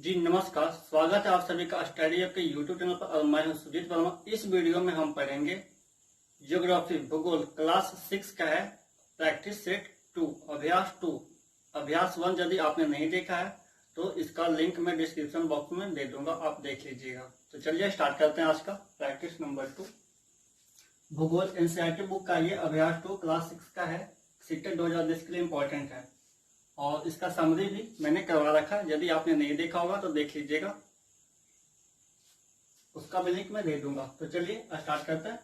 जी नमस्कार, स्वागत है आप सभी का स्टडी ऐप के यूट्यूब चैनल पर और मैं हूं सुजीत वर्मा। इस वीडियो में हम पढ़ेंगे ज्योग्राफी भूगोल क्लास 6 का है प्रैक्टिस सेट 2 अभ्यास 2 अभ्यास 1। यदि आपने नहीं देखा है तो इसका लिंक मैं डिस्क्रिप्शन बॉक्स में दे दूंगा, आप देख लीजिएगा। तो चलिए स्टार्ट करते हैं आज का प्रैक्टिस नंबर 2 भूगोल एनसीईआरटी बुक का। ये अभ्यास 2 क्लास 6 का है, सीटेट 2020 के लिए इम्पोर्टेंट है और इसका समरी भी मैंने करवा रखा है। यदि आपने नहीं देखा होगा तो देख लीजिएगा, उसका भी लिंक मैं दे दूंगा। तो चलिए स्टार्ट करते हैं।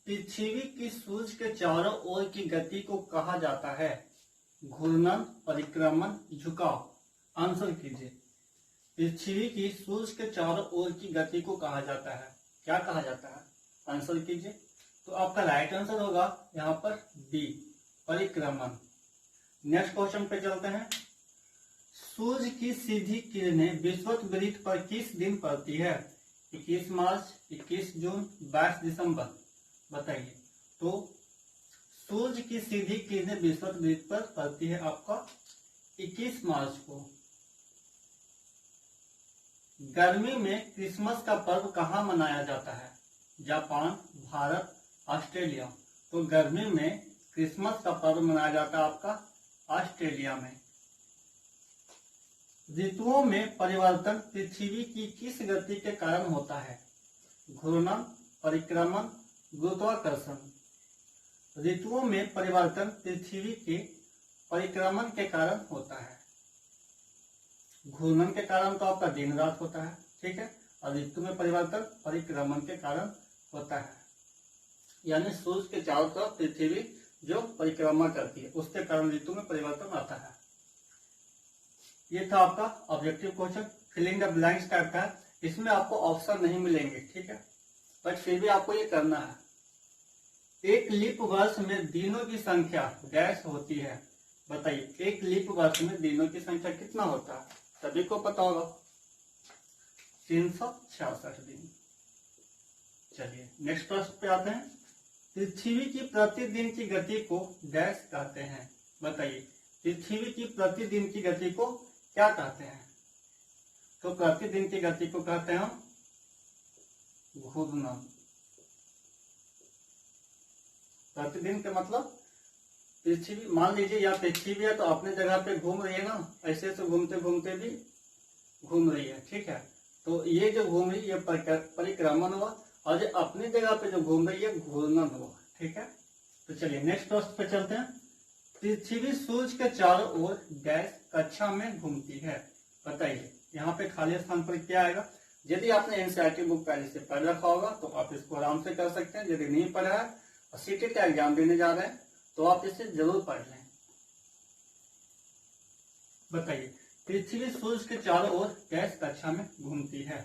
पृथ्वी की सूर्य के चारों ओर की गति को कहा जाता है घूर्णन, परिक्रमण, झुकाव। आंसर कीजिए। पृथ्वी की सूर्य के चारों ओर की गति को कहा जाता है, क्या कहा जाता है? आंसर कीजिए। तो आपका राइट आंसर होगा यहाँ पर बी, परिक्रमण। नेक्स्ट क्वेश्चन पे चलते हैं। सूर्य की सीधी किरणें विषुवत पर किस दिन पड़ती है? 21 मार्च, 21 जून, 22 दिसंबर। बताइए। तो सूर्य की सीधी किरणें विषुवत पर पड़ती है आपका 21 मार्च को। गर्मी में क्रिसमस का पर्व कहाँ मनाया जाता है? Japan, Bharat, Australia. तो गर्मी में क्रिसमस का पर्व मनाया जाता है आपका ऑस्ट्रेलिया में। ऋतुओं में परिवर्तन पृथ्वी की किस गति के कारण होता है? घूर्णन, परिक्रमण, गुरुत्वाकर्षण। ऋतुओं में परिवर्तन पृथ्वी के परिक्रमण के कारण होता है। घूर्णन के कारण तो आपका दिन रात होता है, ठीक है। और ऋतु में परिवर्तन परिक्रमण के कारण होता है, यानी सूर्य के चारों तरफ पृथ्वी जो परिक्रमा करती है उसके कारण ऋतु में परिवर्तन आता है। ये था आपका objective question, filling the blanks type का है। इसमें आपको ऑप्शन नहीं मिलेंगे, ठीक है, बट फिर भी आपको ये करना है। एक लीप वर्ष में दिनों की संख्या डैश होती है। बताइए, एक लीप वर्ष में दिनों की संख्या कितना होता है? सभी को पता होगा, 366 दिन। चलिए नेक्स्ट प्रश्न पे आते हैं। पृथ्वी की प्रतिदिन की गति को डैश कहते हैं। बताइए, पृथ्वी की प्रतिदिन की गति को क्या कहते हैं? तो प्रतिदिन की गति को कहते हैं हम घूर्णन। प्रतिदिन का मतलब पृथ्वी, मान लीजिए या पृथ्वी है तो अपने जगह पे घूम रही है ना, ऐसे से घूमते घूमते भी घूम रही है, ठीक है। तो ये जो घूम रही है परिक्रमण हुआ, और जो अपनी जगह पे जो घूम रही है घूर्णन हुआ, ठीक है। तो चलिए नेक्स्ट प्रश्न पे चलते हैं। पृथ्वी सूर्य के चारों ओर डैश कक्षा में घूमती है। बताइए, यहाँ पे खाली स्थान पर क्या आएगा? यदि आपने एनसीईआरटी बुक पहले से पढ़ रखा होगा तो आप इसको आराम से कर सकते हैं। यदि नहीं पढ़ा है और सीटेट का एग्जाम देने जा रहे हैं तो आप इसे जरूर पढ़ लें। बताइए, पृथ्वी सूर्य के चारों ओर डैश कक्षा में घूमती है।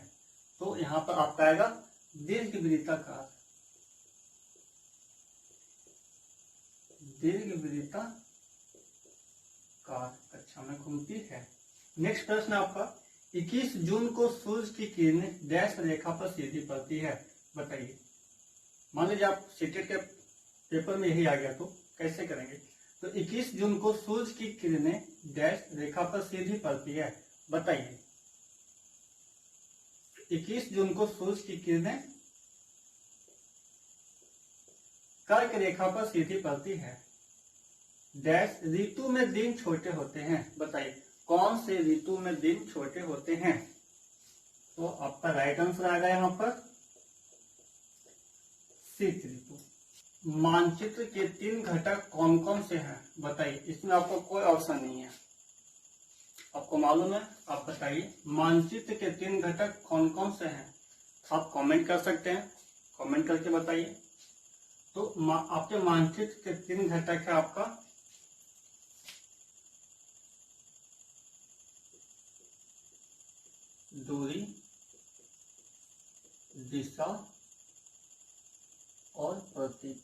तो यहाँ पर आपका आएगा दीर्घवृत्ताकार। दीर्घवृत्ताकार कक्षा में घूमती है। नेक्स्ट प्रश्न आपका, 21 जून को सूर्य की किरणें डैश रेखा पर सीधी पड़ती है। बताइए, मान लीजिए आप सीटेट के पेपर में यही आ गया तो कैसे करेंगे? तो 21 जून को सूर्य की किरणें डैश रेखा पर सीधी पड़ती है। बताइए, 21 जून को सूर्य की किरणें कर्क रेखा पर सीधी पड़ती है। डैश ऋतु में दिन छोटे होते हैं। बताइए, कौन से ऋतु में दिन छोटे होते हैं? तो आपका राइट आंसर आएगा यहाँ पर शीत ऋतु। मानचित्र के 3 घटक कौन कौन से हैं? बताइए, इसमें आपको कोई ऑप्शन नहीं है, आपको मालूम है, आप बताइए मानचित्र के 3 घटक कौन कौन से हैं? आप कमेंट कर सकते हैं, कमेंट करके बताइए। तो आपके मानचित्र के 3 घटक है आपका दूरी, दिशा और प्रतीक।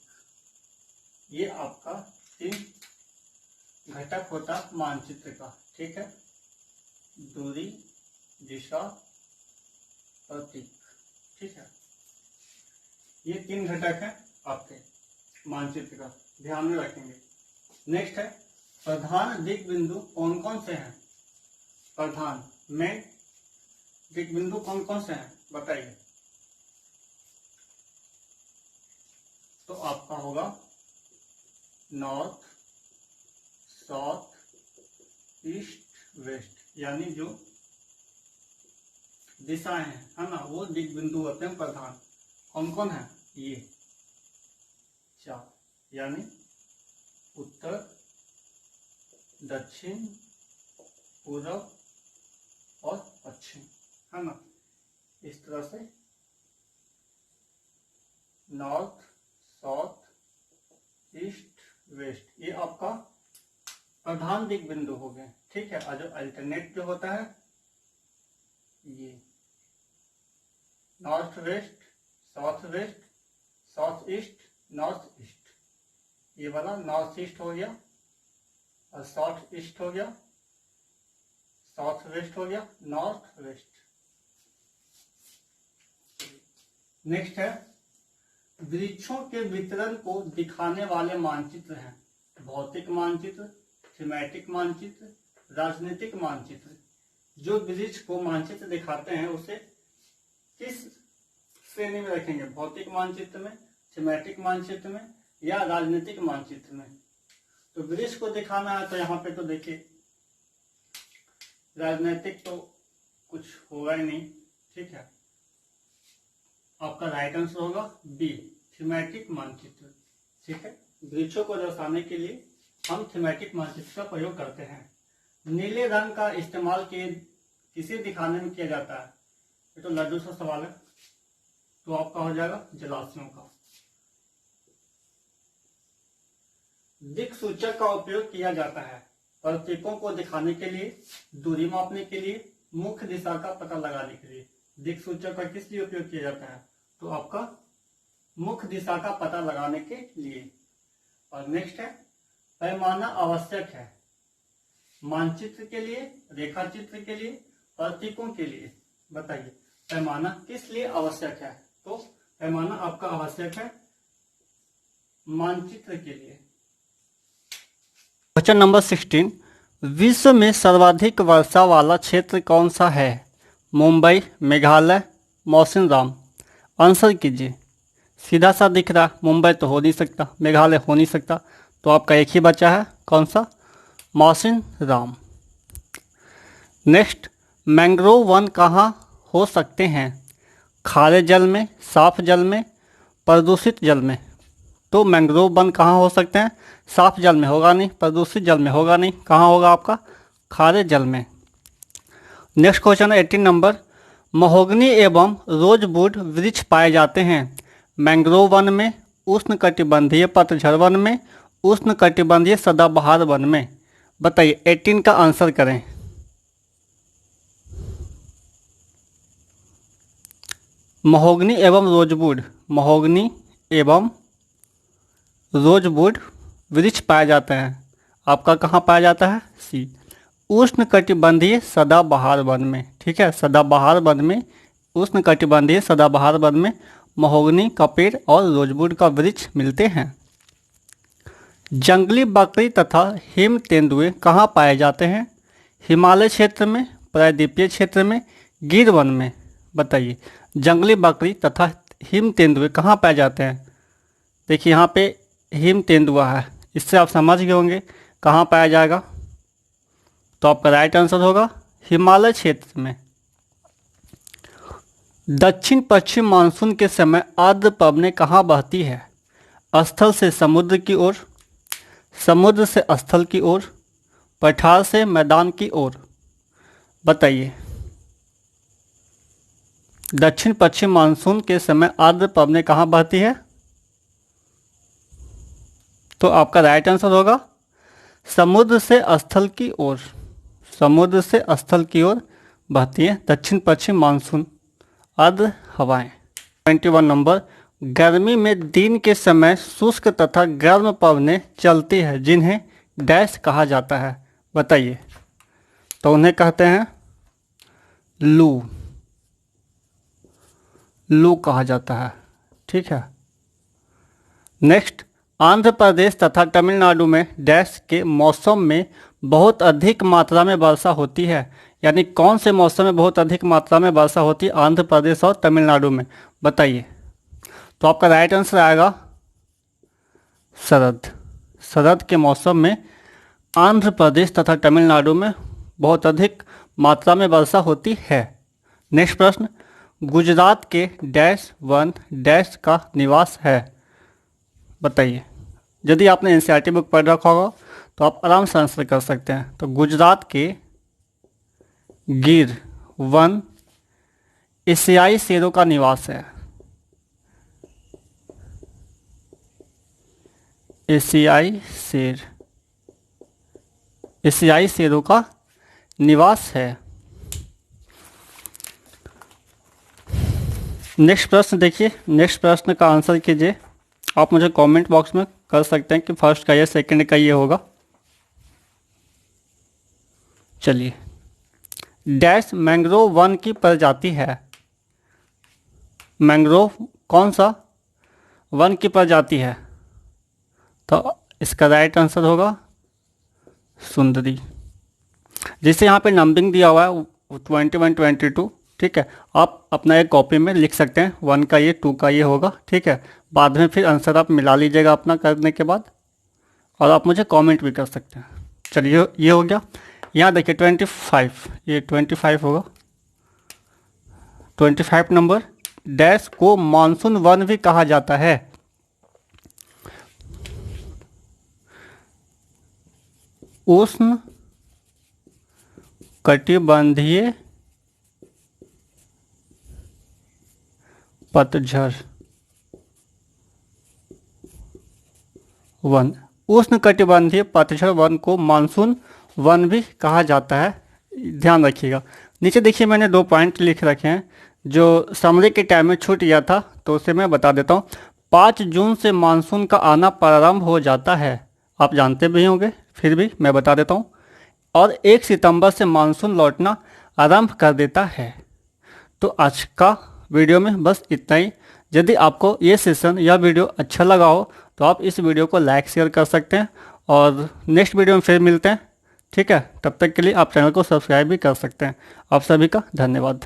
ये आपका 3 घटक होता मानचित्र का, ठीक है। दूरी, दिशा, प्रतीक, ठीक है। ये 3 घटक है आपके मानचित्र का, ध्यान में रखेंगे। नेक्स्ट है प्रधान दिक् बिंदु कौन कौन से हैं? प्रधान मेन दिक बिंदु कौन कौन से हैं बताइए। तो आपका होगा नॉर्थ, साउथ, ईस्ट, वेस्ट, यानी जो दिशाएं हैं है ना, वो दिक बिंदु होते हैं प्रधान। कौन कौन है ये 4, यानी उत्तर, दक्षिण, पूरब और पश्चिम, है ना। इस तरह से नॉर्थ, साउथ, ईस्ट, वेस्ट, ये आपका प्रधान दिक बिंदु हो गए। ठीक है, और जो अल्टरनेट जो होता है ये north west, south west, south east, north east, ये वाला नॉर्थ ईस्ट हो गया, और साउथ ईस्ट हो गया, साउथ वेस्ट हो गया, नॉर्थ वेस्ट। नेक्स्ट है वृक्षों के वितरण को दिखाने वाले मानचित्र हैं। भौतिक मानचित्र, थीमेटिक मानचित्र, राजनीतिक मानचित्र। जो वृक्ष को मानचित्र दिखाते हैं उसे किस श्रेणी में रखेंगे, भौतिक मानचित्र में, थीमेटिक मानचित्र में, या राजनीतिक मानचित्र में। तो वृक्ष को दिखाना है तो यहाँ पे तो देखिए राजनीतिक तो कुछ होगा ही नहीं। ठीक है, आपका राइट आंसर होगा बी, थीमेटिक मानचित्र। ठीक है, वृक्षों को दर्शाने के लिए हम थीमेटिक मानचित्र का प्रयोग करते हैं। नीले रंग का इस्तेमाल किसे दिखाने में किया जाता है, ये तो लड्डू सा सवाल है, तो आपका हो जाएगा जलाशयों का। दिक् सूचक का उपयोग किया जाता है प्रतीकों को दिखाने के लिए, दूरी मापने के लिए, मुख्य दिशा का पता लगाने के लिए। दिक् सूचक का किस लिए उपयोग किया जाता है, तो आपका मुख्य दिशा का पता लगाने के लिए। और नेक्स्ट है पैमाना आवश्यक है मानचित्र के लिए, रेखा चित्र के लिए, प्रतीकों के लिए। बताइए पैमाना किस लिए आवश्यक है, तो पैमाना आपका आवश्यक है मानचित्र के लिए। क्वेश्चन नंबर 16, विश्व में सर्वाधिक वर्षा वाला क्षेत्र कौन सा है। मुंबई, मेघालय, मौसिनराम। आंसर कीजिए। सीधा सा दिख रहा, मुंबई तो हो नहीं सकता, मेघालय हो नहीं सकता, तो आपका एक ही बचा है, कौन सा, मौसिनराम। नेक्स्ट, मैंग्रोव वन कहाँ हो सकते हैं। खारे जल में, साफ जल में, प्रदूषित जल में। तो मैंग्रोव वन कहाँ हो सकते हैं, साफ जल में होगा नहीं, प्रदूषित जल में होगा नहीं, कहाँ होगा आपका, खारे जल में। नेक्स्ट क्वेश्चन है 18 नंबर, महोगनी एवं रोजवुड वृक्ष पाए जाते हैं मैंग्रोव वन में, उष्णकटिबंधीय पतझड़ वन में, उष्णकटिबंधीय सदाबहार वन में। बताइए 18 का आंसर करें। महोगनी एवं रोजवुड, महोगनी एवं रोजवुड वृक्ष पाए जाते हैं, आपका कहाँ पाया जाता है, सी, उष्णकटिबंधीय सदाबहार वन में। ठीक है, सदाबहार वन में, उष्णकटिबंधीय सदाबहार वन में महोगनी का पेड़ और रोजवुड का वृक्ष मिलते हैं। जंगली बकरी तथा हिम तेंदुए कहाँ पाए जाते हैं। हिमालय क्षेत्र में, प्रायद्वीपीय क्षेत्र में, गिर वन में। बताइए जंगली बकरी तथा हिम तेंदुए कहाँ पाए जाते हैं। देखिए यहाँ पे हिम तेंदुआ है, इससे आप समझ गए होंगे कहाँ पाया जाएगा, तो आपका राइट आंसर होगा हिमालय क्षेत्र में। दक्षिण पश्चिम मानसून के समय आर्द्र पवनें कहाँ बहती है। स्थल से समुद्र की ओर, समुद्र से स्थल की ओर, पठार से मैदान की ओर। बताइए दक्षिण पश्चिम मानसून के समय आर्द्र पवनें कहाँ बहती है, तो आपका राइट आंसर होगा समुद्र से स्थल की ओर, समुद्र से स्थल की ओर बहती है दक्षिण पश्चिम मानसून आर्द्र हवाएं। 21 नंबर, गर्मी में दिन के समय शुष्क तथा गर्म पवनें चलती है जिन्हें डैश कहा जाता है। बताइए, तो उन्हें कहते हैं लू, लू कहा जाता है। ठीक है, नेक्स्ट, आंध्र प्रदेश तथा तमिलनाडु में डैश के मौसम में बहुत अधिक मात्रा में वर्षा होती है। यानी कौन से मौसम में बहुत अधिक मात्रा में वर्षा होती है आंध्र प्रदेश और तमिलनाडु में, बताइए। तो आपका राइट आंसर आएगा शरद। शरद के मौसम में आंध्र प्रदेश तथा तमिलनाडु में बहुत अधिक मात्रा में वर्षा होती है। नेक्स्ट प्रश्न, गुजरात के डैश वन डैश का निवास है, बताइए। यदि आपने एनसीईआरटी बुक पढ़ रखा होगा तो आप आराम से आंसर कर सकते हैं। तो गुजरात के गिर वन एशियाई शेरों का निवास है। एशियाई शेरों का निवास है। नेक्स्ट प्रश्न देखिए, नेक्स्ट प्रश्न का आंसर कीजिए। आप मुझे कमेंट बॉक्स में कर सकते हैं कि फर्स्ट का ये, सेकंड का ये होगा। चलिए, डैश मैंग्रोव वन की प्रजाति है। मैंग्रोव कौन सा वन की प्रजाति है? तो इसका राइट आंसर होगा सुंदरी। जिसे यहाँ पे नंबरिंग दिया हुआ है 21, 22, ठीक है। आप अपना एक कॉपी में लिख सकते हैं, 1 का ये, 2 का ये होगा, ठीक है। बाद में फिर आंसर आप मिला लीजिएगा अपना करने के बाद, और आप मुझे कमेंट भी कर सकते हैं। चलिए, ये हो गया। यहाँ देखिए 25, ये 25 होगा। 25 नंबर, डैश को मानसून वन भी कहा जाता है। उष्ण कटिबंधीय पतझड़ वन। उष्ण कटिबंधीय पतझड़ वन को मानसून वन भी कहा जाता है, ध्यान रखिएगा। नीचे देखिए मैंने 2 पॉइंट लिख रखे हैं जो समरी के टाइम में छूट गया था, तो उसे मैं बता देता हूँ। 5 जून से मानसून का आना प्रारंभ हो जाता है, आप जानते भी होंगे, फिर भी मैं बता देता हूँ। और 1 सितंबर से मानसून लौटना आरंभ कर देता है। तो आज का वीडियो में बस इतना ही। यदि आपको ये सेशन या वीडियो अच्छा लगा हो तो आप इस वीडियो को लाइक शेयर कर सकते हैं, और नेक्स्ट वीडियो में फिर मिलते हैं, ठीक है। तब तक के लिए आप चैनल को सब्सक्राइब भी कर सकते हैं। आप सभी का धन्यवाद।